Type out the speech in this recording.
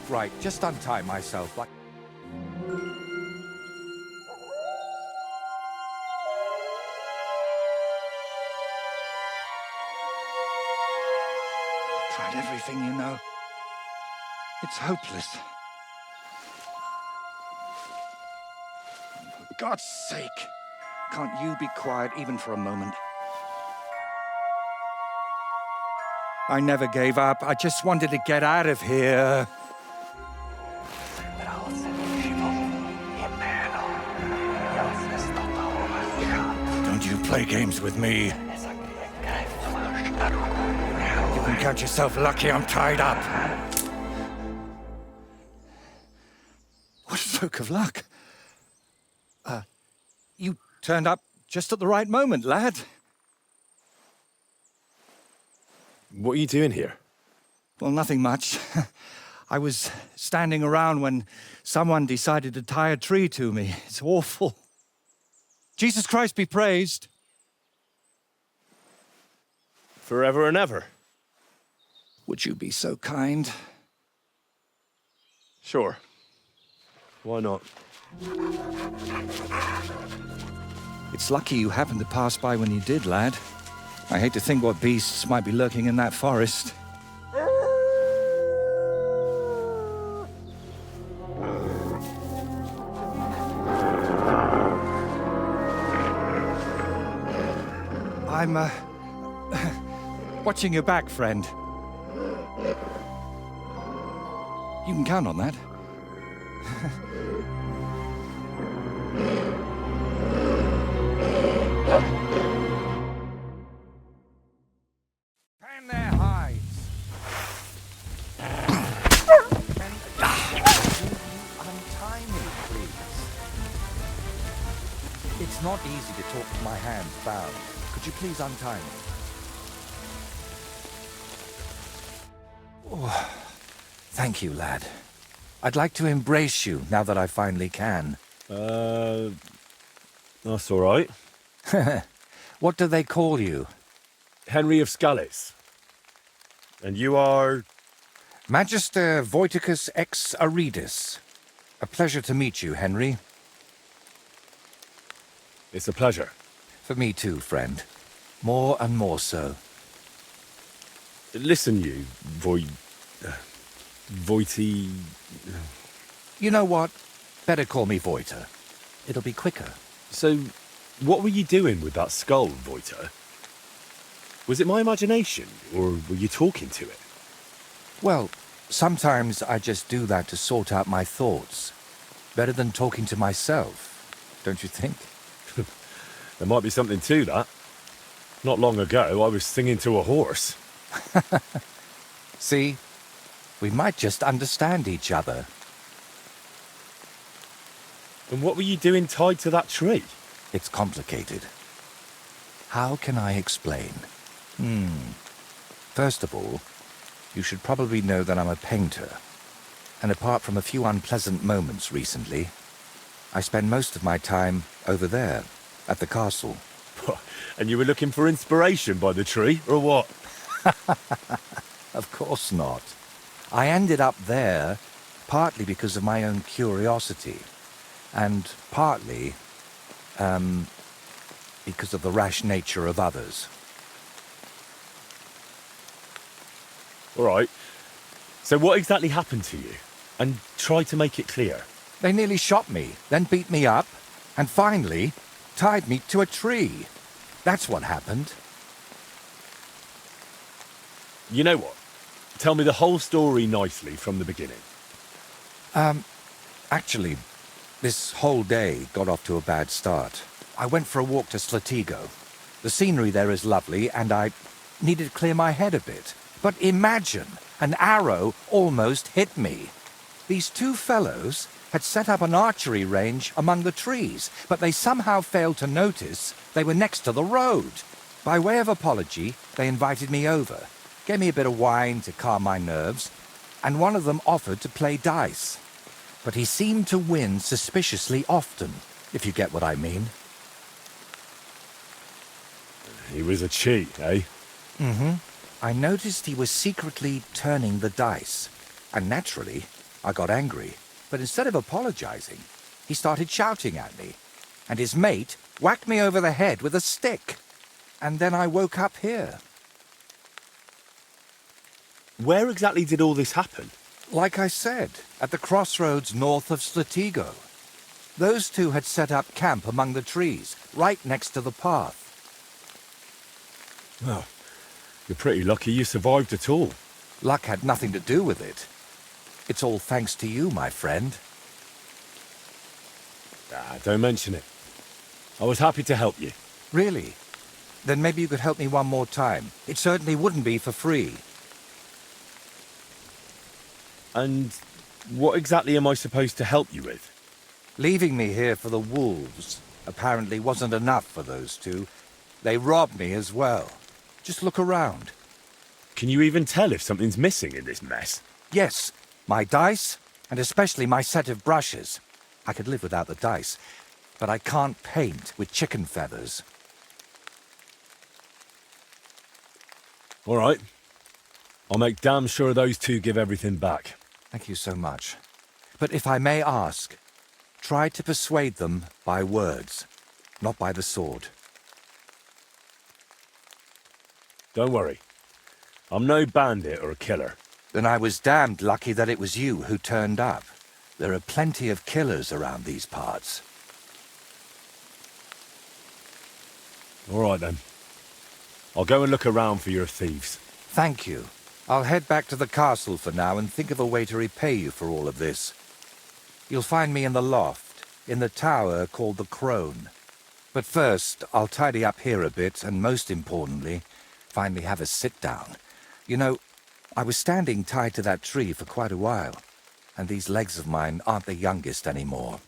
Right, just untie myself like... Tried everything, you know. It's hopeless. For God's sake, can't you be quiet even for a moment? I never gave up. I just wanted to get out of here. Don't you play games with me. You can count yourself lucky I'm tied up. What a stroke of luck. You turned up just at the right moment, lad. What are you doing here? Well, nothing much. I was standing around when someone decided to tie a tree to me. It's awful. Jesus Christ be praised. Forever and ever? Would you be so kind? Sure. Why not? It's lucky you happened to pass by when you did, lad. I hate to think what beasts might be lurking in that forest. I'm, watching your back, friend. You can count on that. Pan their hides. Untie me, please. It's not easy to talk with my hands bound. Could you please untie me? Oh, thank you, lad. I'd like to embrace you now that I finally can. That's all right. What do they call you? Henry of Scales. And you are... Magister Voiticus ex Aridus. A pleasure to meet you, Henry. It's a pleasure. For me too, friend. More and more so. Listen, you, Voity... You know what? Better call me Voiter. It'll be quicker. So, what were you doing with that skull, Voiter? Was it my imagination, or were you talking to it? Well, sometimes I just do that to sort out my thoughts. Better than talking to myself, don't you think? There might be something to that. Not long ago, I was singing to a horse. See? We might just understand each other. And what were you doing tied to that tree? It's complicated. How can I explain? First of all, you should probably know that I'm a painter. And apart from a few unpleasant moments recently, I spend most of my time over there, at the castle. And you were looking for inspiration by the tree, or what? Of course not. I ended up there partly because of my own curiosity, and partly, because of the rash nature of others. All right. So what exactly happened to you? And try to make it clear. They nearly shot me, then beat me up, and finally tied me to a tree. That's what happened. You know what? Tell me the whole story nicely from the beginning. Actually, this whole day got off to a bad start. I went for a walk to Slatigo. The scenery there is lovely, and I needed to clear my head a bit. But imagine, an arrow almost hit me. These two fellows had set up an archery range among the trees, but they somehow failed to notice they were next to the road. By way of apology, they invited me over, gave me a bit of wine to calm my nerves, and one of them offered to play dice. But he seemed to win suspiciously often, if you get what I mean. He was a cheat, eh? I noticed he was secretly turning the dice, and naturally, I got angry, but instead of apologizing, he started shouting at me, and his mate whacked me over the head with a stick. And then I woke up here. Where exactly did all this happen? Like I said, at the crossroads north of Slatigo. Those two had set up camp among the trees, right next to the path. Well, you're pretty lucky you survived at all. Luck had nothing to do with it. It's all thanks to you, my friend. Ah, don't mention it. I was happy to help you. Really? Then maybe you could help me one more time. It certainly wouldn't be for free. And what exactly am I supposed to help you with? Leaving me here for the wolves apparently wasn't enough for those two. They robbed me as well. Just look around. Can you even tell if something's missing in this mess? Yes, my dice, and especially my set of brushes. I could live without the dice, but I can't paint with chicken feathers. All right. I'll make damn sure those two give everything back. Thank you so much. But if I may ask, try to persuade them by words, not by the sword. Don't worry. I'm no bandit or a killer. Then I was damned lucky that it was you who turned up. There are plenty of killers around these parts. All right, then. I'll go and look around for your thieves. Thank you. I'll head back to the castle for now and think of a way to repay you for all of this. You'll find me in the loft, in the tower called the Crone. But first, I'll tidy up here a bit, and most importantly, finally have a sit-down. You know, I was standing tied to that tree for quite a while, and these legs of mine aren't the youngest anymore.